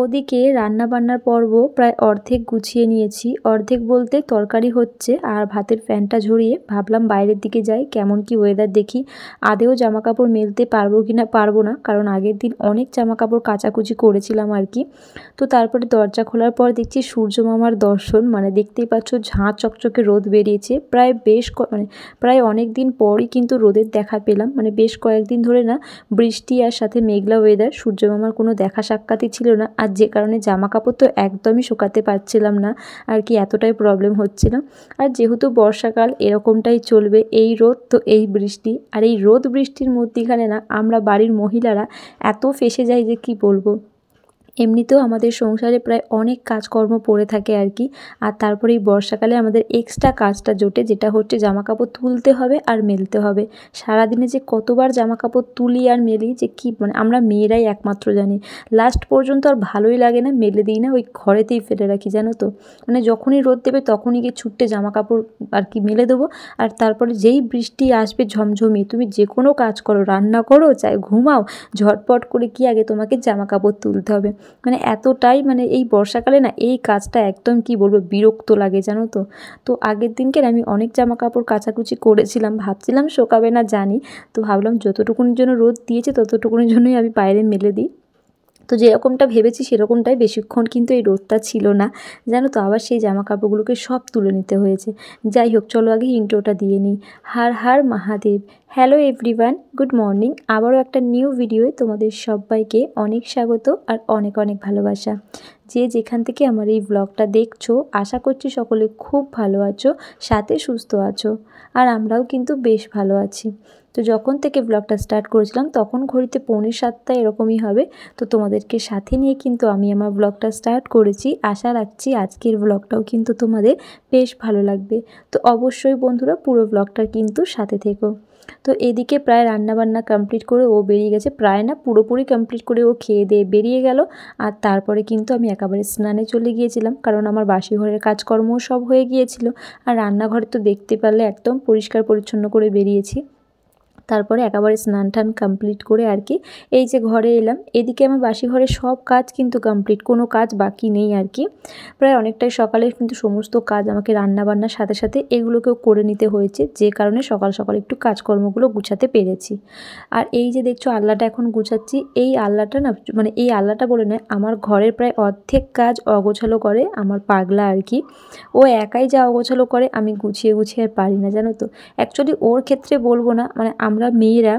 ওদিকে রান্নাবান্নার পর্ব প্রায় অর্ধেক গুছিয়ে নিয়েছি। অর্ধেক বলতে তরকারি হচ্ছে আর ভাতের ফ্যানটা ঝরিয়ে ভাবলাম বাইরের দিকে যাই, কেমন কি ওয়েদার দেখি। আদেও জামাকাপড় মেলতে পারবো কি না পারবো না, কারণ আগের দিন অনেক জামাকাপড় কাচাকুচি করেছিলাম আর কি। তো তারপরে দরজা খোলার পর দেখছি সূর্য মামার দর্শন, মানে দেখতেই পাচ্ছ ঝাঁ চকচকে রোদ বেরিয়েছে। প্রায় অনেক দিন পরই কিন্তু রোদের দেখা পেলাম, মানে বেশ কয়েকদিন ধরে না বৃষ্টি আর সাথে মেঘলা ওয়েদার, সূর্য মামার কোনো দেখা সাক্ষাৎই ছিল না। আর যে কারণে জামা কাপড় তো একদমই শুকাতে পারছিলাম না আর কি, এতটাই প্রবলেম হচ্ছিল। আর যেহেতু বর্ষাকাল এরকমটাই চলবে, এই রোদ তো এই বৃষ্টি, আর এই রোদ বৃষ্টির মধ্যিখানে না আমরা বাড়ির মহিলারা এত ফেঁসে যাই যে কি বলবো। এমনিতেও আমাদের সংসারে প্রায় অনেক কাজকর্ম পড়ে থাকে আর কি, আর তারপরে এই বর্ষাকালে আমাদের এক্সট্রা কাজটা জোটে, যেটা হচ্ছে জামাকাপড় তুলতে হবে আর মেলতে হবে। সারাদিনে যে কতবার জামাকাপড় তুলি আর মেলি যে কি, মানে আমরা মেয়েরাই একমাত্র জানি। লাস্ট পর্যন্ত আর ভালোই লাগে না, মেলে দিই না, ওই ঘরেতেই ফেলে রাখি জানো তো। মানে যখনই রোদ দেবে তখনই গিয়ে ছুট্টে জামাকাপড় আর কি মেলে দেবো। আর তারপরে যেই বৃষ্টি আসবে ঝমঝমিয়ে, তুমি যে কোনো কাজ করো, রান্না করো চাই ঘুমাও, ঝটপট করে কি আগে তোমাকে জামাকাপড় তুলতে হবে। মানে এতটাই, মানে এই বর্ষাকালে না এই কাজটা একদম কি বলবো বিরক্ত লাগে জানো তো। তো আগের দিনকে আমি অনেক জামা কাপড় কাচাকুচি করেছিলাম, ভাবছিলাম শোকাবে না জানি, তো ভাবলাম যতটুকুনির জন্য রোদ দিয়েছে ততটুকুনির জন্যই আমি বাইরে মেলে দিই। তো যেরকমটা ভেবেছি সেরকমটাই, বেশিক্ষণ কিন্তু এই রোদটা ছিল না জানো তো। আবার সেই জামা কাপড়গুলোকে সব তুলে নিতে হয়েছে। যাই হোক, চলো আগে ইন্ট্রোটা দিয়ে নিই। Har Har Mahadev. Hello everyone, good morning. আবারও একটা নিউ ভিডিওয়ে তোমাদের সবাইকে অনেক স্বাগত আর অনেক অনেক ভালোবাসা। যে যেখান থেকে আমার এই ব্লগটা দেখছো, আশা করছি সকলে খুব ভালো আছো, সাথে সুস্থ আছো। আর আমরাও কিন্তু বেশ ভালো আছি। তো যখন থেকে ব্লগটা স্টার্ট করেছিলাম তখন ঘড়িতে 6:45 এরকমই হবে। তো তোমাদেরকে সাথে নিয়ে কিন্তু আমি আমার ব্লগটা স্টার্ট করেছি। আশা রাখছি আজকের ব্লগটাও কিন্তু তোমাদের বেশ ভালো লাগবে। তো অবশ্যই বন্ধুরা পুরো ব্লগটার কিন্তু সাথে থেকো। তো এদিকে প্রায় রান্নাবান্না কমপ্লিট করে ও বেরিয়ে গেছে, প্রায় না পুরোপুরি কমপ্লিট করে ও খেয়ে দিয়ে বেরিয়ে গেল। আর তারপরে কিন্তু আমি একেবারে স্নানে চলে গিয়েছিলাম, কারণ আমার বাসি ঘরের কাজকর্মও সব হয়ে গিয়েছিল। আর রান্নাঘরে তো দেখতে পারলে একদম পরিষ্কার পরিচ্ছন্ন করে বেরিয়েছি। তারপরে একেবারে স্নান টান কমপ্লিট করে আর কি এই যে ঘরে এলাম। এদিকে আমার বাসি ঘরের সব কাজ কিন্তু কমপ্লিট, কোনো কাজ বাকি নেই আর কি। প্রায় অনেকটাই সকালে কিন্তু সমস্ত কাজ আমাকে রান্নাবান্নার সাথে সাথে এগুলোকেও করে নিতে হয়েছে, যে কারণে সকাল সকাল একটু কাজকর্মগুলো গুছাতে পেরেছি। আর এই যে দেখছো আলনাটা এখন গুছাচ্ছি, এই আলনাটা না, মানে এই আলনাটা বলে নয়, আমার ঘরের প্রায় অর্ধেক কাজ অগোছালো করে আমার পাগলা আর কি। ও একাই যা অগোছালো করে, আমি গুছিয়ে গুছিয়ে আর পারি না জানো তো। অ্যাকচুয়ালি ওর ক্ষেত্রে বলবো না, মানে আমরা মেয়েরা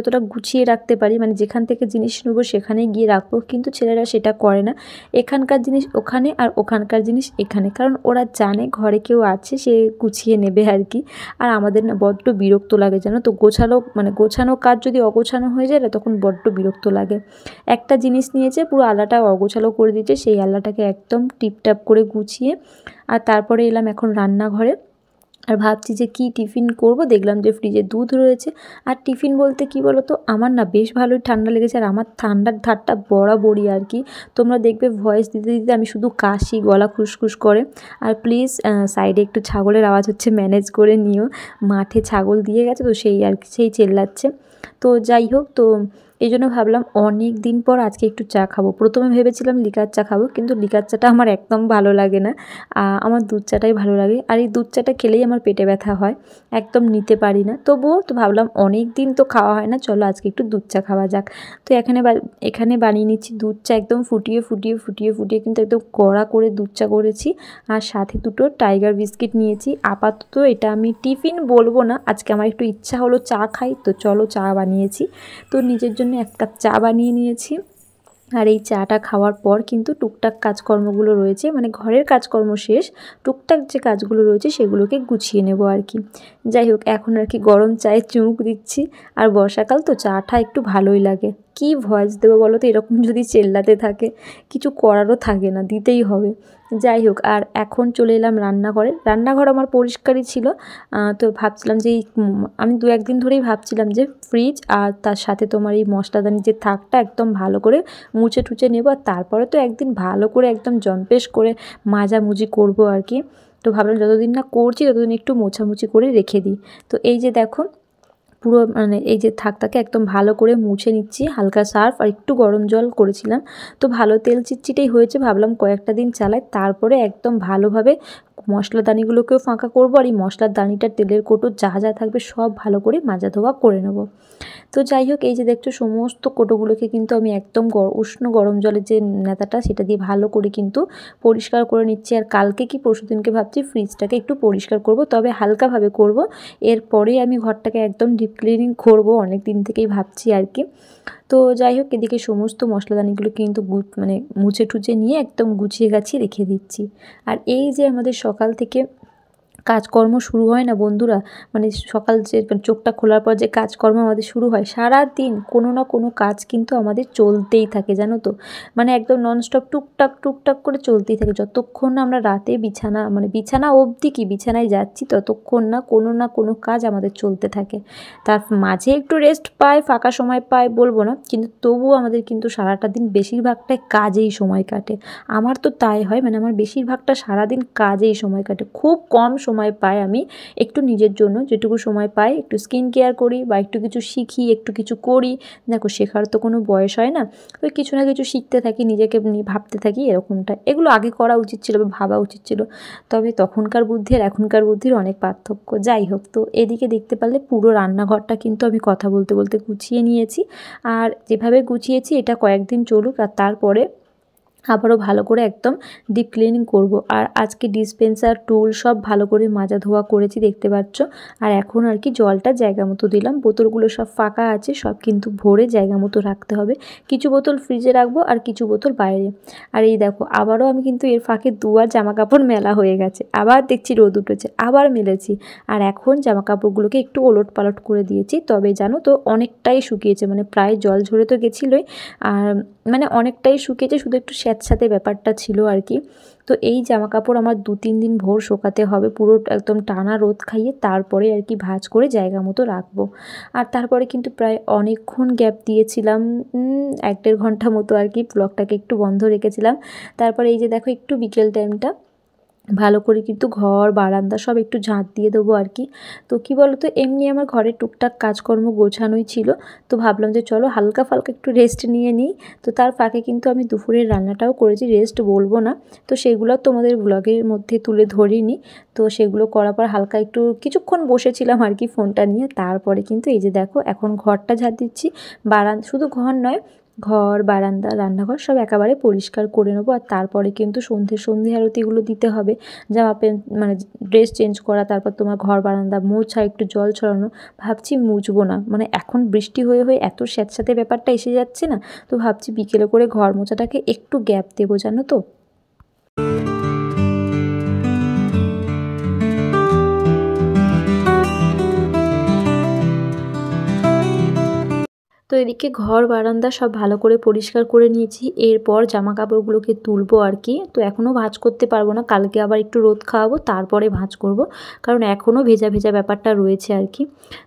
যতটা গুছিয়ে রাখতে পারি, মানে যেখান থেকে জিনিস নেবো সেখানেই গিয়ে রাখবো, কিন্তু ছেলেরা সেটা করে না। এখানকার জিনিস ওখানে আর ওখানকার জিনিস এখানে, কারণ ওরা জানে ঘরে কেউ আছে, সে গুছিয়ে নেবে আর কি। আর আমাদের না বড্ড বিরক্ত লাগে জানো তো, গোছানো কাজ যদি অগোছানো হয়ে যায় না, তখন বড্ড বিরক্ত লাগে। একটা জিনিস নিয়েছে, পুরো আলাটা অগোছালো করে দিয়েছে, সেই আলাটাকে একদম টিপটাপ করে গুছিয়ে। আর তারপরে এলাম এখন রান্নাঘরে। আর ভাবছি যে কি টিফিন করব, দেখলাম যে ফ্রিজে দুধ রয়েছে। আর টিফিন বলতে কি বলো তো, আমার না বেশ ভালোই ঠান্ডা লেগেছে, আর আমার ঠান্ডার ধারটা বরাবরই আর কি। তোমরা দেখবে ভয়েস দিতে দিতে আমি শুধু কাশি, গলা খুসখুস করে। আর প্লিজ সাইডে একটু ছাগলের আওয়াজ হচ্ছে, ম্যানেজ করে নিও, মাঠে ছাগল দিয়ে গেছে তো সেই আর কি, সেই চেল্লাচ্ছে। তো যাই হোক, তো এই জন্য ভাবলাম অনেক দিন পর আজকে একটু চা খাবো। প্রথমে ভেবেছিলাম লিকার চা খাবো, কিন্তু লিকার চাটা আমার একদম ভালো লাগে না, আমার দুধ চাটাই ভালো লাগে। আর এই দুধ চাটা খেলেই আমার পেটে ব্যথা হয়, একদম নিতে পারি না। তবুও তো ভাবলাম অনেক দিন তো খাওয়া হয় না, চলো আজকে একটু দুধ চা খাওয়া যাক। তো এখানে বানিয়ে নিচ্ছি দুধ চা, একদম ফুটিয়ে কিন্তু একদম কড়া করে দুধ চা করেছি। আর সাথে দুটো টাইগার বিস্কিট নিয়েছি। আপাতত এটা আমি টিফিন বলবো না, আজকে আমার একটু ইচ্ছা হলো চা খাই, তো চলো চা বানিয়েছি। তো নিজের জন্য 1 কাপ চা বানিয়ে নিয়েছি। আর এই চাটা খাওয়ার পর কিন্তু টুকটাক কাজকর্মগুলো রয়েছে, মানে ঘরের কাজকর্ম শেষ, টুকটাক যে কাজগুলো রয়েছে সেগুলোকে গুছিয়ে নেব আর কি। যাই হোক, এখন আর কি গরম চায়ে চুমুক দিচ্ছি। আর বর্ষাকাল তো চাটা একটু ভালোই লাগে। কি ভয়েস দেবো বলো তো, এরকম যদি চেল্লাতে থাকে কিছু করারও থাকে না, দিতেই হবে। যাই হোক, আর এখন চলে এলাম রান্নাঘরে। রান্নাঘর আমার পরিষ্কারই ছিল। তো ভাবছিলাম যে আমি 2-1 দিন ধরেই ভাবছিলাম যে ফ্রিজ আর তার সাথে তোমার এই মশলাদানি যে থাকটা একদম ভালো করে মুছে টুছে নেব, আর তারপরে তো একদিন ভালো করে একদম জম্পেশ করে মাজামুজি করবো আর কি। তো ভাবলাম যতদিন না করছি ততদিন একটু মোছামুছি করে রেখে দিই। তো এই যে দেখো পুরো মানে এই যে থাকটাকে একদম ভালো করে মুছে নিচ্ছি, হালকা সার্ফ আর একটু গরম জল করেছিলাম। তো ভালো তেল চিটচিটেই হয়েছে, ভাবলাম কয়েকটা দিন চালাই, তারপরে একদম ভালোভাবে মশলাদানিগুলোকেও ফাঁকা করবো আর এই মশলার দানিটা তেলের কোটো যা যা থাকবে সব ভালো করে মাজা ধোয়া করে নেব। তো যাই হোক, এই যে দেখছো সমস্ত কোটোগুলোকে কিন্তু আমি একদম উষ্ণ গরম জলের যে নেতাটা সেটা দিয়ে ভালো করে কিন্তু পরিষ্কার করে নিচ্ছি। আর কালকে কি পরশুদিনকে ভাবছি ফ্রিজটাকে একটু পরিষ্কার করব, তবে হালকাভাবে করব। এরপরেই আমি ঘরটাকে একদম ডিপ ক্লিনিং করবো, অনেক দিন থেকেই ভাবছি আর কি। তো যাই হোক, এদিকে সমস্ত মশলাদানিগুলো কিন্তু মানে মুছে টুচে নিয়ে একদম গুছিয়ে গাছিয়ে রেখে দিচ্ছি। আর এই যে আমাদের সকাল থেকে কাজকর্ম শুরু হয় না বন্ধুরা, মানে সকাল যে চোখটা খোলার পর যে কাজকর্ম আমাদের শুরু হয়, সারা দিন কোনো না কোনো কাজ কিন্তু আমাদের চলতেই থাকে জানো তো। মানে একদম ননস্টপ টুকটাক টুকটাক করে চলতেই থাকে, যতক্ষণ না আমরা রাতে বিছানা অবধি কি বিছানায় যাচ্ছি ততক্ষণ না কোনো কাজ আমাদের চলতে থাকে। তার মাঝে একটু রেস্ট পাই, ফাঁকা সময় পাই বলবো না, কিন্তু তবুও আমাদের কিন্তু সারাটা দিন বেশিরভাগটাই কাজেই সময় কাটে। আমার তো তাই হয়, মানে আমার বেশিরভাগটা সারাদিন কাজেই সময় কাটে, খুব কম সময় পাই আমি একটু নিজের জন্য। যেটুকু সময় পাই একটু স্কিন কেয়ার করি বা একটু কিছু শিখি, একটু কিছু করি। দেখো, শেখার তো কোনো বয়স হয় না, ওই কিছু না কিছু শিখতে থাকি, নিজেকে নিয়ে ভাবতে থাকি, এরকমটা। এগুলো আগে করা উচিত ছিল বা ভাবা উচিত ছিল, তবে তখনকার বুদ্ধি আর এখনকার বুদ্ধির অনেক পার্থক্য। যাই হোক, তো এদিকে দেখতে পারলে পুরো রান্নাঘরটা কিন্তু আমি কথা বলতে বলতে গুছিয়ে নিয়েছি। আর যেভাবে গুছিয়েছি এটা কয়েকদিন চলুক, আর তারপরে আবারও ভালো করে একদম ডিপ ক্লিনিং করব। আর আজকে ডিসপেন্সার টুল সব ভালো করে মাজা ধোয়া করেছি, দেখতে পাচ্ছ। আর এখন আর কি জলটা জায়গা মতো দিলাম, বোতলগুলো সব ফাঁকা আছে, সব কিন্তু ভরে জায়গা মতো রাখতে হবে। কিছু বোতল ফ্রিজে রাখবো আর কিছু বোতল বাইরে। আর এই দেখো, আবারও আমি কিন্তু এর ফাঁকে দুবার জামা কাপড় মেলা হয়ে গেছে, আবার দেখছি রোদ উঠেছে, আবার মেলেছি। আর এখন জামা কাপড়গুলোকে একটু ওলট পালট করে দিয়েছি, তবে জানো তো অনেকটাই শুকিয়েছে, মানে প্রায় জল ঝরে তো গেছিলোই, আর মানে অনেকটাই শুকিয়েছে, শুধু একটু স্যাঁতস্যাঁতে ব্যাপারটা ছিল আর কি। তো এই জামা কাপড় আমার 2-3 দিন ভোর শোকাতে হবে, পুরো একদম টানা রোদ খাইয়ে, তারপরে আর কি ভাঁজ করে জায়গা মতো রাখবো। আর তারপরে কিন্তু প্রায় অনেকক্ষণ গ্যাপ দিয়েছিলাম, 1-1.5 ঘন্টা মতো আর কি ব্লগটাকে একটু বন্ধ রেখেছিলাম। তারপরে এই যে দেখো, একটু বিকেল টাইমটা ভালো করে কিন্তু ঘর বারান্দা সব একটু ঝাঁট দিয়ে দেবো আর কি। তো কী বলো তো, এমনি আমার ঘরের টুকটাক কাজকর্ম গোছানোই ছিল, তো ভাবলাম যে চলো হালকা ফালকা একটু রেস্ট নিয়ে নিই। তো তার ফাঁকে কিন্তু আমি দুপুরের রান্নাটাও করেছি, রেস্ট বলবো না, তো সেগুলো তোমাদের ব্লগের মধ্যে তুলে ধরিনি। তো সেগুলো করার পর হালকা একটু কিছুক্ষণ বসেছিলাম আর কি ফোনটা নিয়ে, তারপরে কিন্তু এই যে দেখো এখন ঘরটা ঝাঁট দিচ্ছি। শুধু ঘর নয়, ঘর বারান্দা রান্নাঘর সব একেবারে পরিষ্কার করে নেবো। আর তারপরে কিন্তু সন্ধে আরতিগুলো দিতে হবে, জামা প্যান্ট মানে ড্রেস চেঞ্জ করা, তারপর তোমার ঘর বারান্দা মোছা, একটু জল ছড়ানো। ভাবছি মুছবো না, মানে এখন বৃষ্টি হয়ে হয়ে এত স্যাঁতস্যাঁতে ব্যাপারটা এসে যাচ্ছে না, তো ভাবছি বিকেলে করে ঘর মোছাটাকে একটু গ্যাপ দেবো জানো তো। তো এদিকে ঘর বারান্দা সব ভালো করে পরিষ্কার করে নিয়েছি, এরপর জামা কাপড়গুলোকে তুলবো আর কি। তো এখনও ভাঁজ করতে পারবো না, কালকে আবার একটু রোদ খাওয়াবো, তারপরে ভাঁজ করব, কারণ এখনও ভেজা ভেজা ব্যাপারটা রয়েছে আর কি।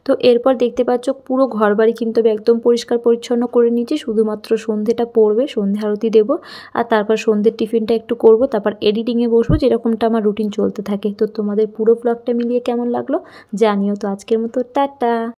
তো এরপর দেখতে পাচ্ছ পুরো ঘর বাড়ি কিন্তু আমি একদম পরিষ্কার পরিচ্ছন্ন করে নিয়েছি, শুধুমাত্র সন্ধেটা পড়বে, সন্ধে আরতি দেবো, আর তারপর সন্ধ্যের টিফিনটা একটু করব, তারপর এডিটিংয়ে বসবো, যেরকমটা আমার রুটিন চলতে থাকে। তো তোমাদের পুরো ব্লগটা মিলিয়ে কেমন লাগলো জানিও। তো আজকের মতো টাটা।